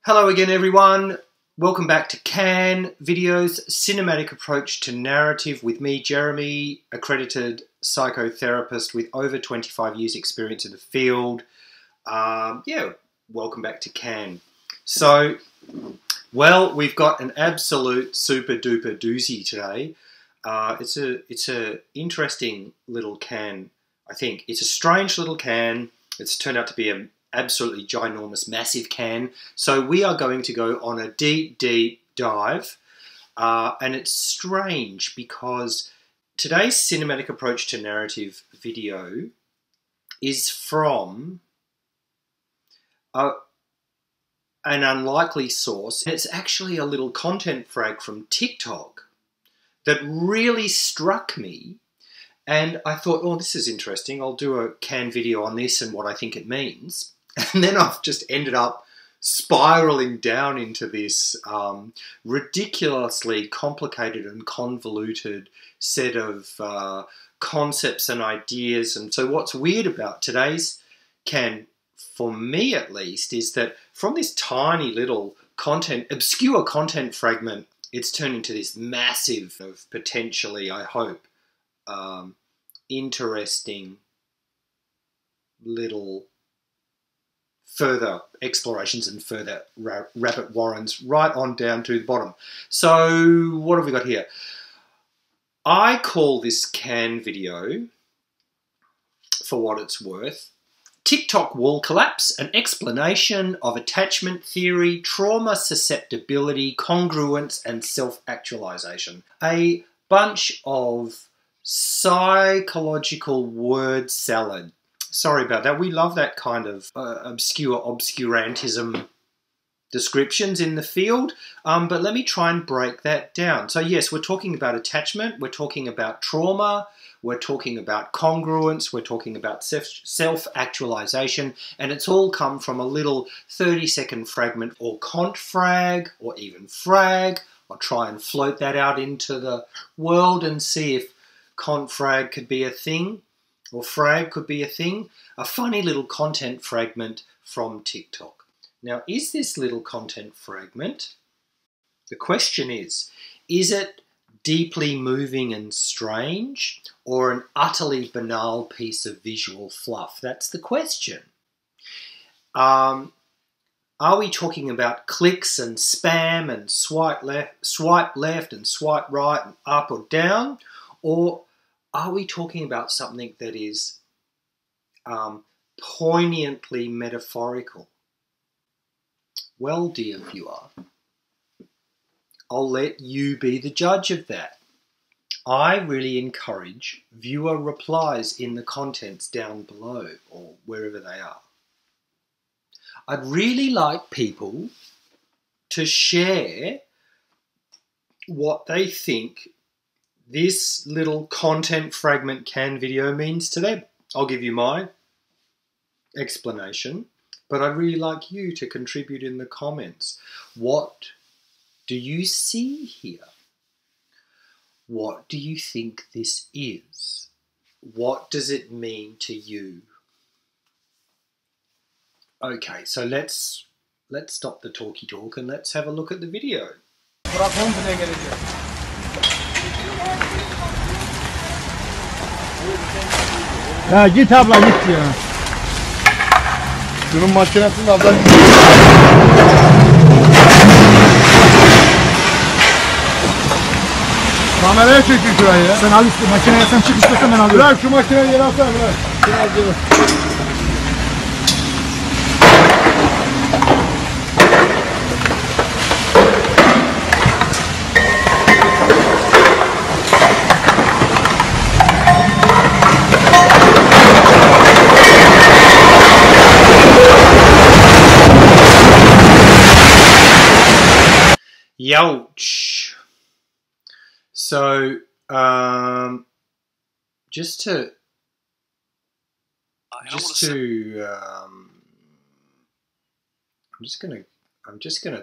Hello again, everyone. Welcome back to CAN Videos, Cinematic Approach to Narrative with me, Jeremy, accredited psychotherapist with over 25 years experience in the field. Welcome back to CAN. So, well, we've got an absolute super duper doozy today. It's a interesting little can, I think. It's a strange little can. It's turned out to be an absolutely ginormous, massive can. So we are going to go on a deep, deep dive. And it's strange because today's cinematic approach to narrative video is from an unlikely source. It's actually a little content frag from TikTok that really struck me. And I thought, oh, this is interesting. I'll do a CAN video on this and what I think it means. And then I've just ended up spiraling down into this ridiculously complicated and convoluted set of concepts and ideas. And so what's weird about today's CAN, for me at least, is that from this tiny little obscure content fragment, it's turned into this massive of potentially, I hope, interesting little further explorations and further rabbit warrens right on down to the bottom. So what have we got here? I call this CAN video, for what it's worth, TikTok Wall Collapse, an explanation of attachment theory, trauma, susceptibility, congruence, and self-actualisation. A bunch of psychological word salad. Sorry about that. We love that kind of obscure obscurantism descriptions in the field, but let me try and break that down. So yes, we're talking about attachment, we're talking about trauma, we're talking about congruence, we're talking about self-actualisation, and it's all come from a little 30-second fragment or confrag or even frag. I'll try and float that out into the world and see if confrag could be a thing, or frag could be a thing. A funny little content fragment from TikTok. Now, is this little content fragment, the question is it deeply moving and strange, or an utterly banal piece of visual fluff? That's the question. Are we talking about clicks and spam and swipe left and swipe right and up or down? Or are we talking about something that is poignantly metaphorical? Well, dear viewer, I'll let you be the judge of that. I really encourage viewer replies in the comments down below or wherever they are. I'd really like people to share what they think this little content fragment CAN video means to them. I'll give you my explanation, but I'd really like you to contribute in the comments. What do you see here? What do you think this is? What does it mean to you? Okay, so let's stop the talky talk and let's have a look at the video. Ya git abla git ya. Şunun makinesini abla. Kameraya çekin şurayı ya. Sen al işte makineye, sen çık istiyorsan ben alıyorum. Bırak şu makineyi yere atsana bırak. Biraz yere. Youch. So, I'm just gonna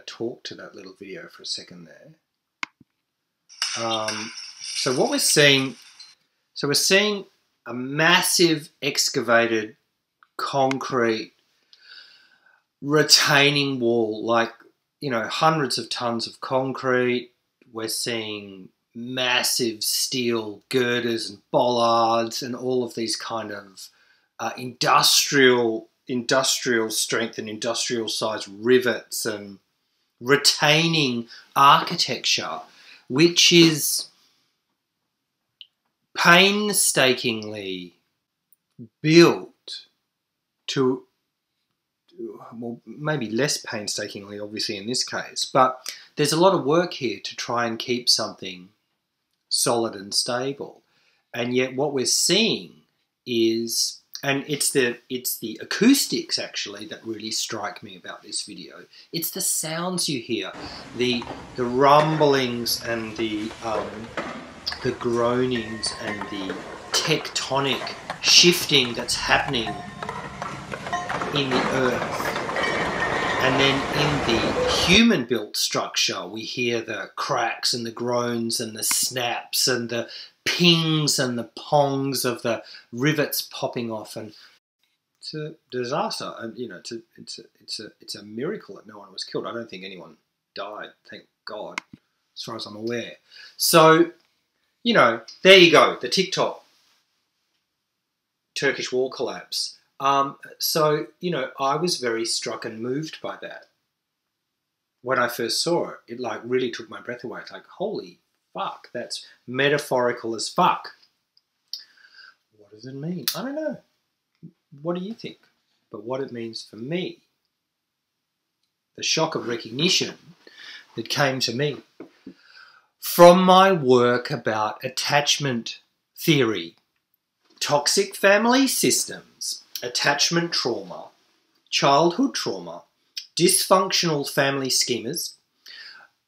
talk to that little video for a second there. So what we're seeing, we're seeing a massive excavated concrete retaining wall, like hundreds of tons of concrete. We're seeing massive steel girders and bollards and all of these kind of industrial strength and industrial size rivets and retaining architecture, which is painstakingly built to, well, maybe less painstakingly, obviously, in this case, but there's a lot of work here to try and keep something solid and stable. And yet what we're seeing is, and it's the acoustics actually that really strike me about this video. It's the sounds you hear, the rumblings and the groanings and the tectonic shifting that's happening in the earth. And then in the human-built structure, we hear the cracks and the groans and the snaps and the pings and the pongs of the rivets popping off. And it's a disaster. And it's a miracle that no one was killed. I don't think anyone died, thank God, as far as I'm aware. So, there you go, the TikTok Turkish wall collapse. So, I was very struck and moved by that. When I first saw it, it like really took my breath away. It's like, holy fuck, that's metaphorical as fuck. What does it mean? I don't know. What do you think? But what it means for me, the shock of recognition that came to me from my work about attachment theory, toxic family systems, attachment trauma, childhood trauma, dysfunctional family schemas.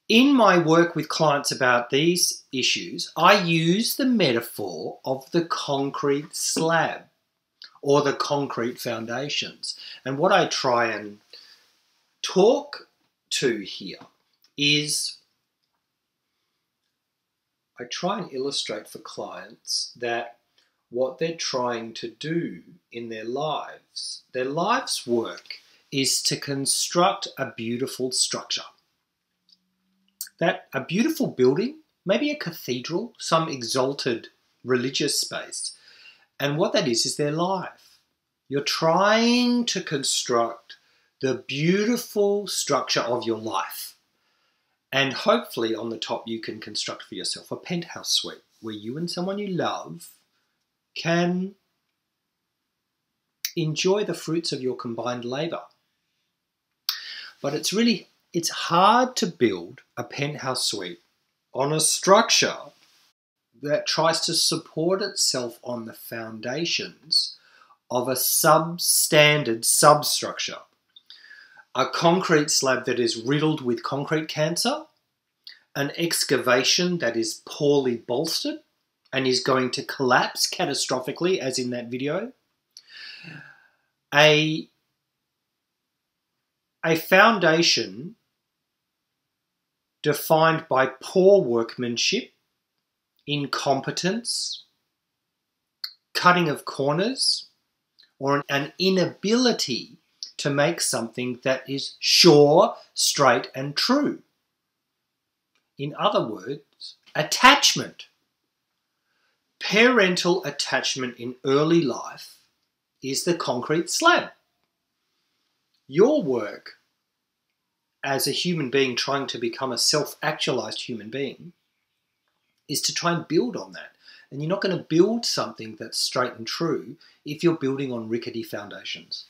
In my work with clients about these issues, I use the metaphor of the concrete slab or the concrete foundations. And what I try and talk to here is I try and illustrate for clients that what they're trying to do in their life's work is to construct a beautiful structure. That a beautiful building, maybe a cathedral, some exalted religious space. And what that is their life. You're trying to construct the beautiful structure of your life. And hopefully on the top you can construct for yourself a penthouse suite where you and someone you love can enjoy the fruits of your combined labour. But it's hard to build a penthouse suite on a structure that tries to support itself on the foundations of a substandard substructure. A concrete slab that is riddled with concrete cancer, an excavation that is poorly bolstered and is going to collapse catastrophically, as in that video, a foundation defined by poor workmanship, incompetence, cutting of corners, or an inability to make something that is sure, straight, and true. In other words, attachment. Parental attachment in early life is the concrete slab. Your work as a human being trying to become a self-actualized human being is to try and build on that. And you're not going to build something that's straight and true if you're building on rickety foundations.